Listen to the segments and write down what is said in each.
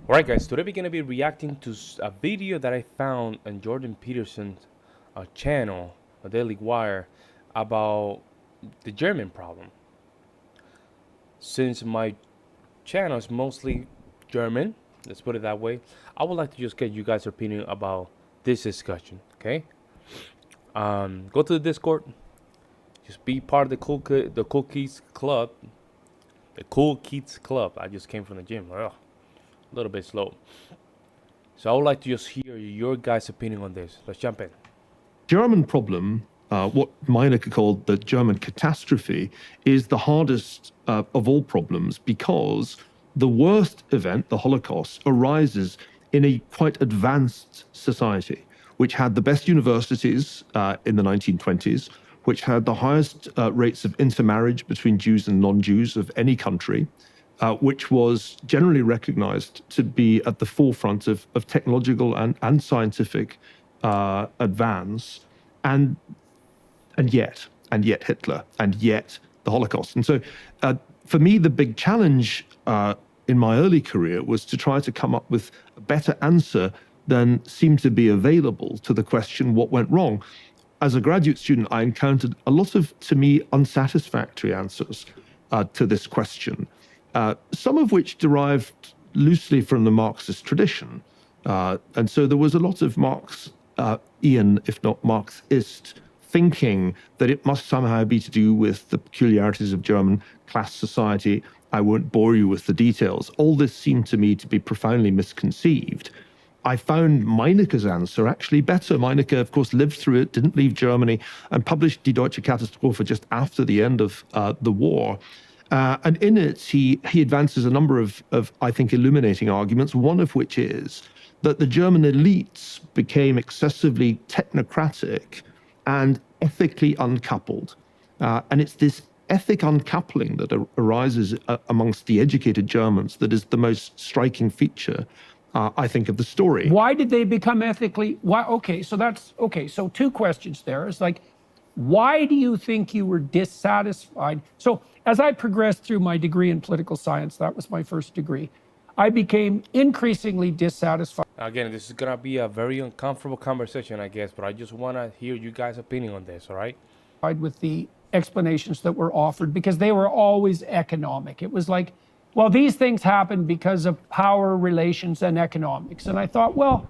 Alright guys, today we're going to be reacting to a video that I found on Jordan Peterson's channel, a Daily Wire, about the German problem. Since my channel is mostly German, let's put it that way, I would like to just get you guys' opinion about this discussion, okay? Go to the Discord, just be part of the Cool Kids Club. The Cool Kids Club. I just came from the gym. Ugh, a little bit slow. So I would like to just hear your guys' opinion on this. Let's jump in. German problem, what Meineke called the German catastrophe, is the hardest of all problems because the worst event, the Holocaust, arises in a quite advanced society, which had the best universities in the 1920s, which had the highest rates of intermarriage between Jews and non-Jews of any country, which was generally recognized to be at the forefront of technological and scientific advance, and yet Hitler, and yet the Holocaust. And so, for me, the big challenge in my early career was to try to come up with a better answer than seemed to be available to the question, what went wrong? As a graduate student, I encountered a lot of, to me, unsatisfactory answers to this question, some of which derived loosely from the Marxist tradition. And so there was a lot of Marxian, if not Marxist, thinking that it must somehow be to do with the peculiarities of German class society. I won't bore you with the details. All this seemed to me to be profoundly misconceived. I found Meineke's answer actually better. Meineke, of course, lived through it, didn't leave Germany, and published Die Deutsche Katastrophe just after the end of the war. And in it, he advances a number of, I think, illuminating arguments, one of which is that the German elites became excessively technocratic and ethically uncoupled. And it's this ethic uncoupling that arises amongst the educated Germans that is the most striking feature, I think, of the story. Why did they become ethically? Why? Okay, so that's okay. So two questions there. It's like, why do you think you were dissatisfied? So as I progressed through my degree in political science, that was my first degree, I became increasingly dissatisfied. Again, this is gonna be a very uncomfortable conversation, I guess, but I just wanna hear you guys' opinion on this, all right? With the explanations that were offered, because they were always economic. It was like, well, these things happen because of power relations and economics. And I thought, well,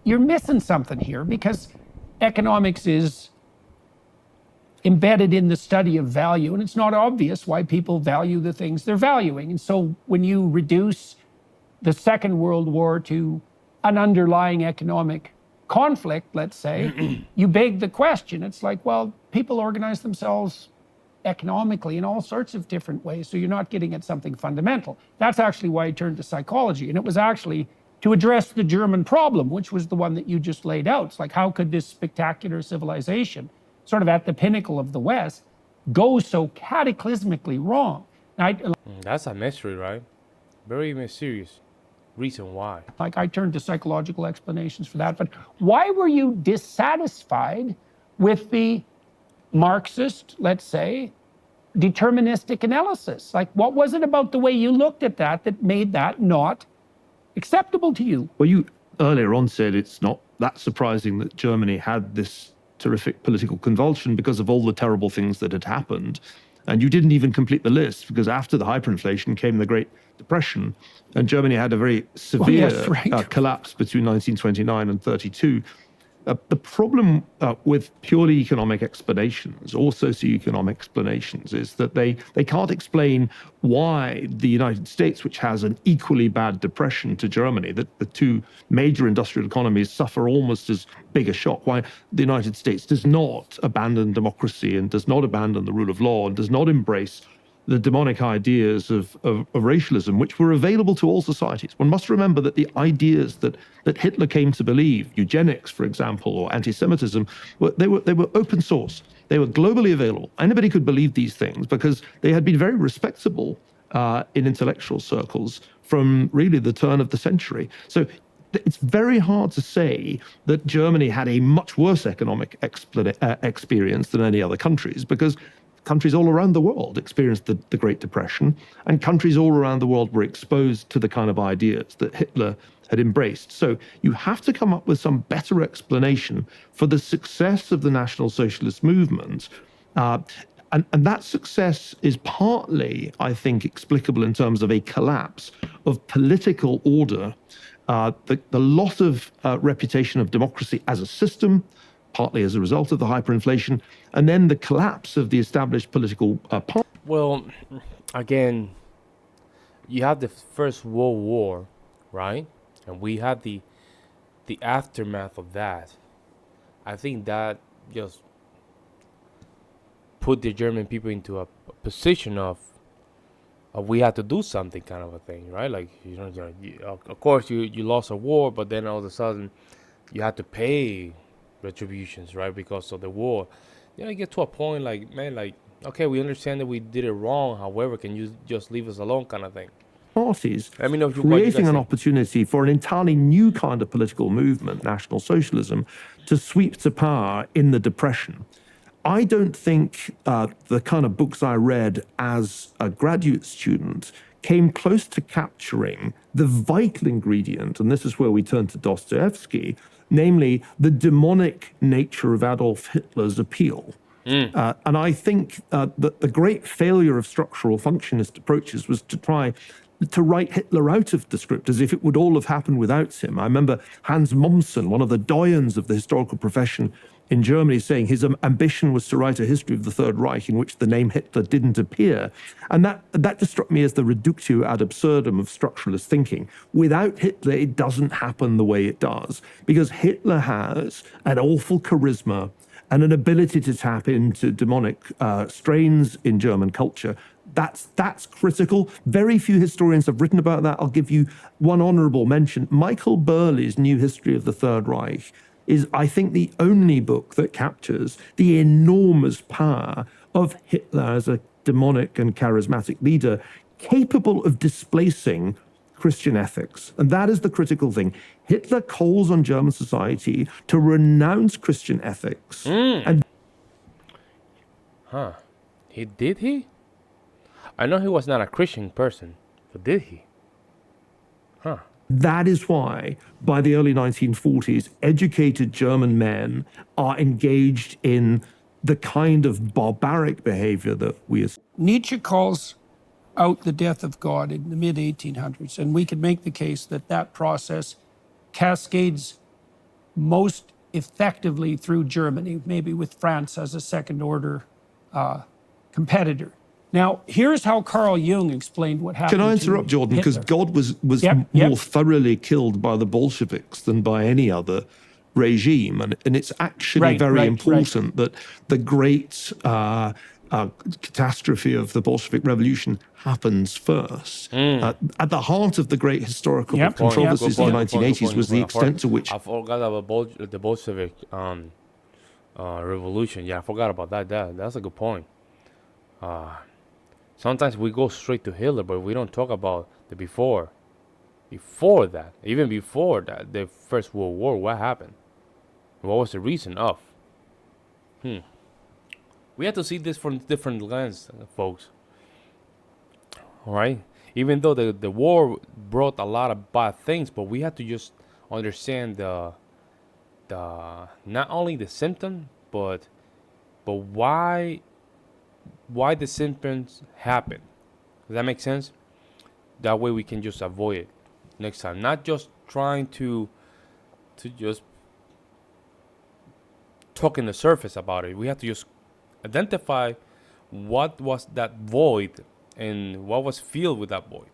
you're missing something here, because economics is embedded in the study of value, and it's not obvious why people value the things they're valuing. And so when you reduce the Second World War to an underlying economic conflict, let's say, you beg the question. It's like, well, people organize themselves economically in all sorts of different ways, so you're not getting at something fundamental. That's actually why I turned to psychology, and it was actually to address the German problem, which was the one that you just laid out. It's like, how could this spectacular civilization, sort of at the pinnacle of the West, go so cataclysmically wrong? That's a mystery, right? Very mysterious reason why. Like, I turned to psychological explanations for that, but why were you dissatisfied with the Marxist, let's say, deterministic analysis? Like, what was it about the way you looked at that that made that not acceptable to you? Well, you earlier on said it's not that surprising that Germany had this terrific political convulsion because of all the terrible things that had happened. And you didn't even complete the list, because after the hyperinflation came the Great Depression, and Germany had a very severe collapse between 1929 and 32. The problem with purely economic explanations or socioeconomic explanations is that they can't explain why the United States, which has an equally bad depression to Germany, that the two major industrial economies suffer almost as big a shock, why the United States does not abandon democracy and does not abandon the rule of law and does not embrace the demonic ideas of racialism, which were available to all societies. One must remember that the ideas that Hitler came to believe, eugenics, for example, or anti-Semitism, they were open source. They were globally available. Anybody could believe these things because they had been very respectable in intellectual circles from really the turn of the century. So it's very hard to say that Germany had a much worse economic experience than any other countries, because countries all around the world experienced the Great Depression, and countries all around the world were exposed to the kind of ideas that Hitler had embraced. So you have to come up with some better explanation for the success of the National Socialist movement. And that success is partly, I think, explicable in terms of a collapse of political order, the loss of reputation of democracy as a system, partly as a result of the hyperinflation, and then the collapse of the established political party. Well, again, you have the First World War, right? And we had the aftermath of that. I think that just put the German people into a position of we had to do something, kind of a thing, right? Like, of course you lost a war, but then all of a sudden you had to pay retributions, right? Because of the war. You get to a point like, man, like, okay, we understand that we did it wrong. However, can you just leave us alone, kind of thing? Parties Let me know if creating an opportunity for an entirely new kind of political movement, National Socialism, to sweep to power in the Depression. I don't think the kind of books I read as a graduate student came close to capturing the vital ingredient, and this is where we turn to Dostoevsky, namely the demonic nature of Adolf Hitler's appeal. And I think that the great failure of structural functionist approaches was to try to write Hitler out of the script as if it would all have happened without him. I remember Hans Mommsen, one of the doyens of the historical profession in Germany, saying his ambition was to write a history of the Third Reich in which the name Hitler didn't appear. And that just struck me as the reductio ad absurdum of structuralist thinking. Without Hitler, it doesn't happen the way it does, because Hitler has an awful charisma and an ability to tap into demonic strains in German culture. That's critical. Very few historians have written about that. I'll give you one honorable mention. Michael Burley's New History of the Third Reich is, I think, the only book that captures the enormous power of Hitler as a demonic and charismatic leader, capable of displacing Christian ethics. And that is the critical thing. Hitler calls on German society to renounce Christian ethics. And Did he? I know he was not a Christian person, but did he? that is why, by the early 1940s, educated German men are engaged in the kind of barbaric behavior that we... Nietzsche calls out the death of God in the mid-1800s, and we can make the case that that process cascades most effectively through Germany, maybe with France as a second-order competitor. Now, here's how Carl Jung explained what happened. Can I interrupt, Jordan? Because God was more thoroughly killed by the Bolsheviks than by any other regime. And it's actually very important that the great catastrophe of the Bolshevik Revolution happens first. At the heart of the great historical controversies in the 1980s was the extent to which... I forgot about the Bolshevik revolution. Yeah, I forgot about that. That's a good point. Sometimes we go straight to Hitler, but we don't talk about the before. Before that, even before that, the First World War, what happened? What was the reason of? We have to see this from different lens, folks. All right? Even though the war brought a lot of bad things, but we have to just understand the not only the symptom, but why the symptoms happen. Does that make sense? That way we can just avoid it next time. Not just trying to just talk in the surface about it. We have to just identify what was that void and what was filled with that void.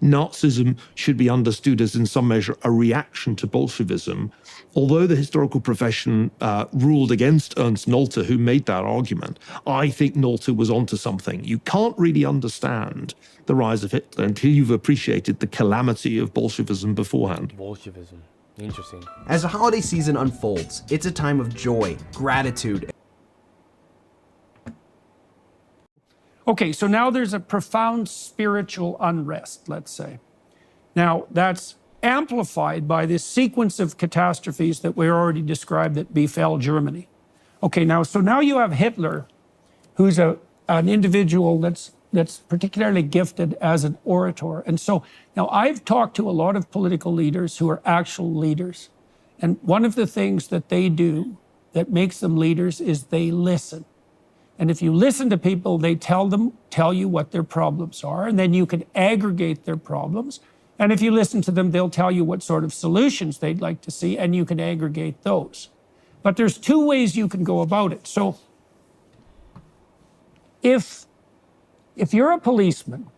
Nazism should be understood as, in some measure, a reaction to Bolshevism. Although the historical profession ruled against Ernst Nolte, who made that argument, I think Nolte was onto something. You can't really understand the rise of Hitler until you've appreciated the calamity of Bolshevism beforehand. Bolshevism. Interesting. As the holiday season unfolds, it's a time of joy, gratitude. Okay, so now there's a profound spiritual unrest, let's say. Now, that's amplified by this sequence of catastrophes that we already described that befell Germany. Okay, now you have Hitler who's an individual that's particularly gifted as an orator. And so now I've talked to a lot of political leaders who are actual leaders. And one of the things that they do that makes them leaders is they listen. And if you listen to people, they tell you what their problems are, and then you can aggregate their problems. And if you listen to them, they'll tell you what sort of solutions they'd like to see, and you can aggregate those. But there's two ways you can go about it. So if you're a policeman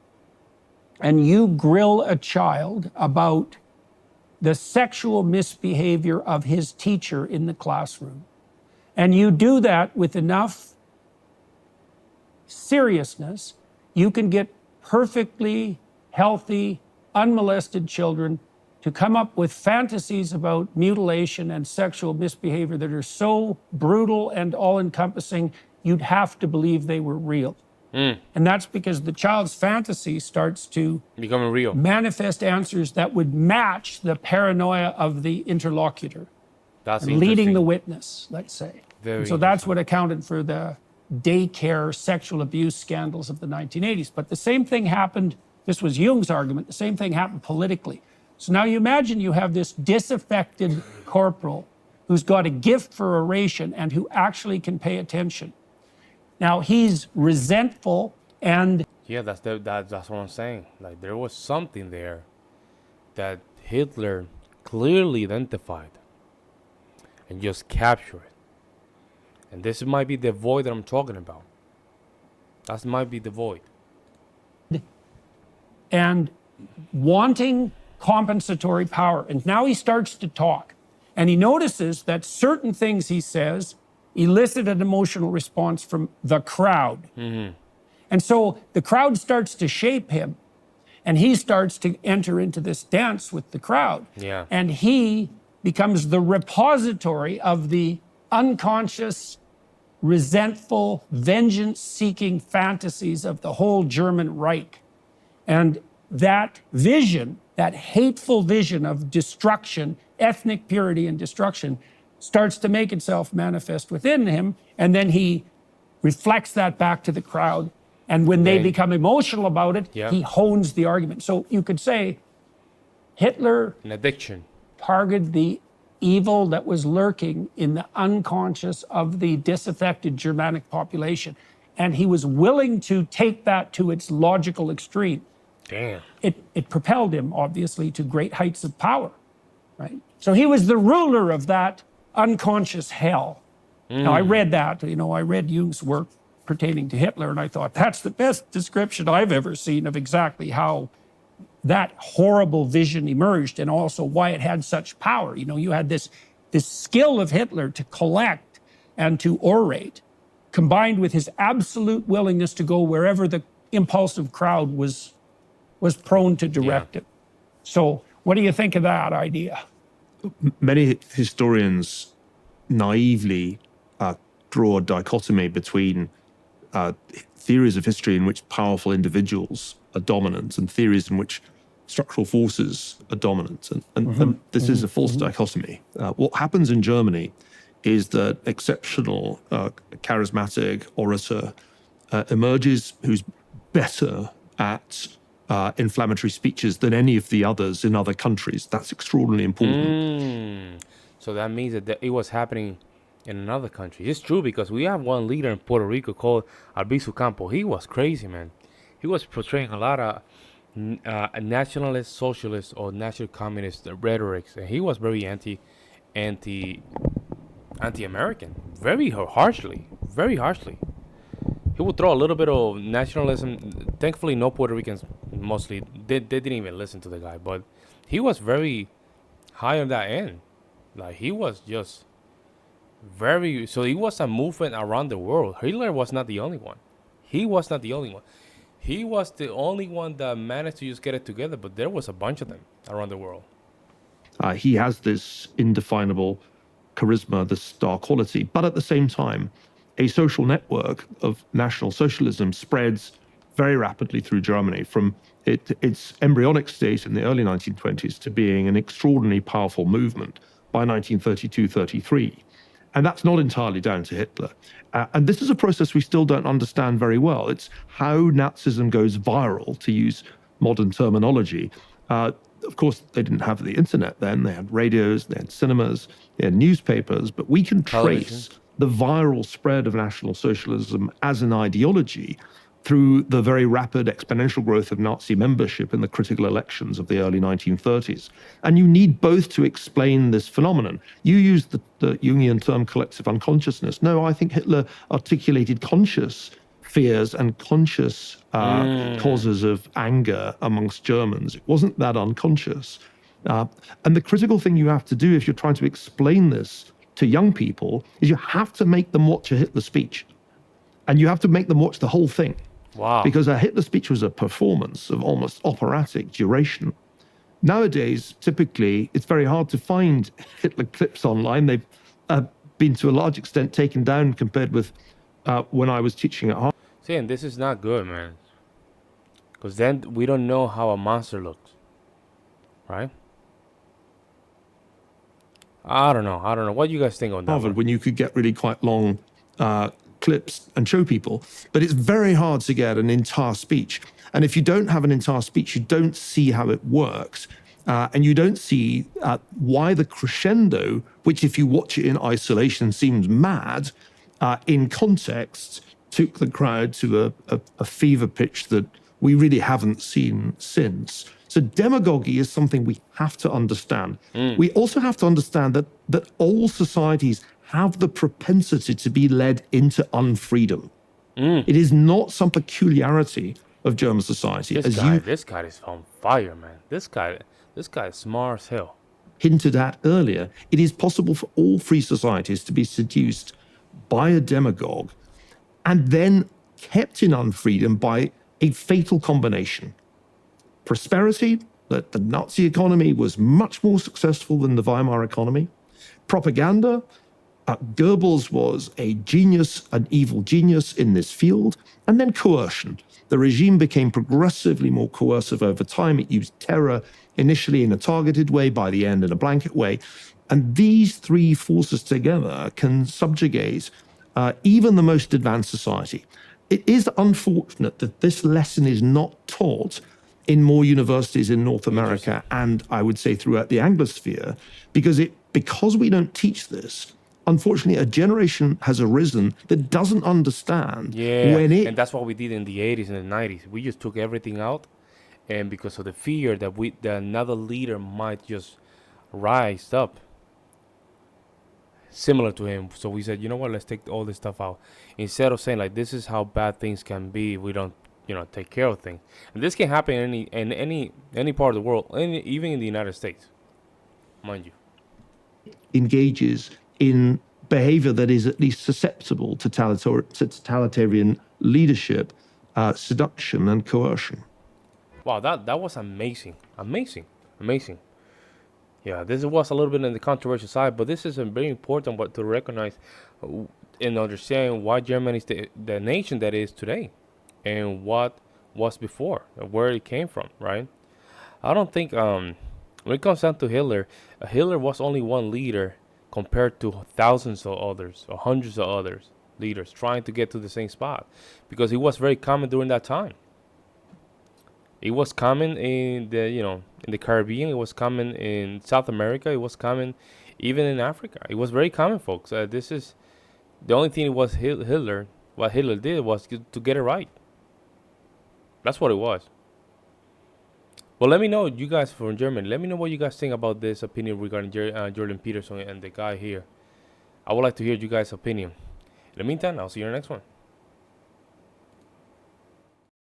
and you grill a child about the sexual misbehavior of his teacher in the classroom, and you do that with enough seriousness, you can get perfectly healthy, unmolested children to come up with fantasies about mutilation and sexual misbehavior that are so brutal and all-encompassing, you'd have to believe they were real. And that's because the child's fantasy starts to Becoming real. manifest answers that would match the paranoia of the interlocutor, That's leading interesting. the witness, let's say. Very And so that's what accounted for the daycare sexual abuse scandals of the 1980s. But the same thing happened, this was Jung's argument, the same thing happened politically. So now you imagine you have this disaffected corporal who's got a gift for oration and who actually can pay attention. Now he's resentful and Yeah, that's what I'm saying. Like, there was something there that Hitler clearly identified and just captured it. And this might be the void that I'm talking about. That might be the void. wanting compensatory power. And now he starts to talk. And he notices that certain things he says elicit an emotional response from the crowd. And so the crowd starts to shape him. And he starts to enter into this dance with the crowd. Yeah. And he becomes the repository of the unconscious, resentful, vengeance-seeking fantasies of the whole German Reich. And that vision, that hateful vision of destruction, ethnic purity and destruction, starts to make itself manifest within him. And then he reflects that back to the crowd. And when they become emotional about it, he hones the argument. So you could say Hitler An addiction. targeted the evil that was lurking in the unconscious of the disaffected Germanic population. And he was willing to take that to its logical extreme. Damn. It propelled him, obviously, to great heights of power, right? So he was the ruler of that unconscious hell. Now, I read that, I read Jung's work pertaining to Hitler, and I thought, that's the best description I've ever seen of exactly how that horrible vision emerged and also why it had such power. You had this skill of Hitler to collect and to orate, combined with his absolute willingness to go wherever the impulsive crowd was prone to direct it. So what do you think of that idea? Many historians naively draw a dichotomy between theories of history in which powerful individuals are dominant and theories in which structural forces are dominant. And this is a false dichotomy. What happens in Germany is that exceptional, charismatic orator emerges who's better at inflammatory speeches than any of the others in other countries. That's extraordinarily important. So that means that it was happening in another country. It's true, because we have one leader in Puerto Rico called Albizu Campo. He was crazy, man. He was portraying a lot of nationalist, socialist, or national communist rhetorics, and he was very anti-American, very harshly. He would throw a little bit of nationalism. Thankfully, no Puerto Ricans, mostly, they didn't even listen to the guy, but he was very high on that end. Like, he was just so it was a movement around the world. Hitler was not the only one. He was the only one that managed to just get it together, but there was a bunch of them around the world. He has this indefinable charisma, this star quality, but at the same time, a social network of National Socialism spreads very rapidly through Germany from its embryonic state in the early 1920s to being an extraordinarily powerful movement by 1932-33. And that's not entirely down to Hitler. And this is a process we still don't understand very well. It's how Nazism goes viral, to use modern terminology. Of course, they didn't have the internet then. They had radios, they had cinemas, they had newspapers, but we can trace the viral spread of National Socialism as an ideology through the very rapid exponential growth of Nazi membership in the critical elections of the early 1930s. And you need both to explain this phenomenon. You used the Jungian term collective unconsciousness. No, I think Hitler articulated conscious fears and conscious causes of anger amongst Germans. It wasn't that unconscious. And the critical thing you have to do if you're trying to explain this to young people is you have to make them watch a Hitler speech. And you have to make them watch the whole thing. Wow. Because a Hitler speech was a performance of almost operatic duration. Nowadays, typically, it's very hard to find Hitler clips online. They've been to a large extent taken down compared with when I was teaching at Harvard. See, and this is not good, man. Because then we don't know how a monster looks. Right? I don't know. What do you guys think on that? Harvard, when you could get really quite long clips and show people, but it's very hard to get an entire speech. And if you don't have an entire speech, you don't see how it works. And you don't see why the crescendo, which if you watch it in isolation seems mad, in context, took the crowd to a fever pitch that we really haven't seen since. So demagogy is something we have to understand. We also have to understand that all societies have the propensity to be led into unfreedom. It is not some peculiarity of German society. This guy is on fire, man. This guy is smart as hell. Hinted at earlier, it is possible for all free societies to be seduced by a demagogue and then kept in unfreedom by a fatal combination. Prosperity, that the Nazi economy was much more successful than the Weimar economy. Propaganda, Goebbels was a genius, an evil genius in this field. And then coercion. The regime became progressively more coercive over time. It used terror initially in a targeted way, by the end in a blanket way. And these three forces together can subjugate even the most advanced society. It is unfortunate that this lesson is not taught in more universities in North America and I would say throughout the Anglosphere, because we don't teach this, unfortunately, a generation has arisen that doesn't understand and that's what we did in the 80s and the 90s. We just took everything out, and because of the fear that another leader might just rise up similar to him. So we said, you know what, let's take all this stuff out. Instead of saying, like, this is how bad things can be, we don't, take care of things. And this can happen in any part of the world, even in the United States, mind you. Engages in behavior that is at least susceptible to totalitarian leadership, seduction, and coercion. Wow, that was amazing. Yeah, this was a little bit on the controversial side, but this is a very important to recognize and understand why Germany is the nation that it is today and what was before, where it came from, right? I don't think, when it comes down to Hitler, Hitler was only one leader compared to thousands of others or hundreds of others leaders trying to get to the same spot, because it was very common during that time. It was common in the Caribbean. It was common in South America. It was common even in Africa. It was very common, folks. This is the only thing it was Hitler. What Hitler did was to get it right. That's what it was. Well, let me know, you guys from Germany. Let me know what you guys think about this opinion regarding Jordan Peterson and the guy here. I would like to hear you guys' opinion. In the meantime, I'll see you in the next one.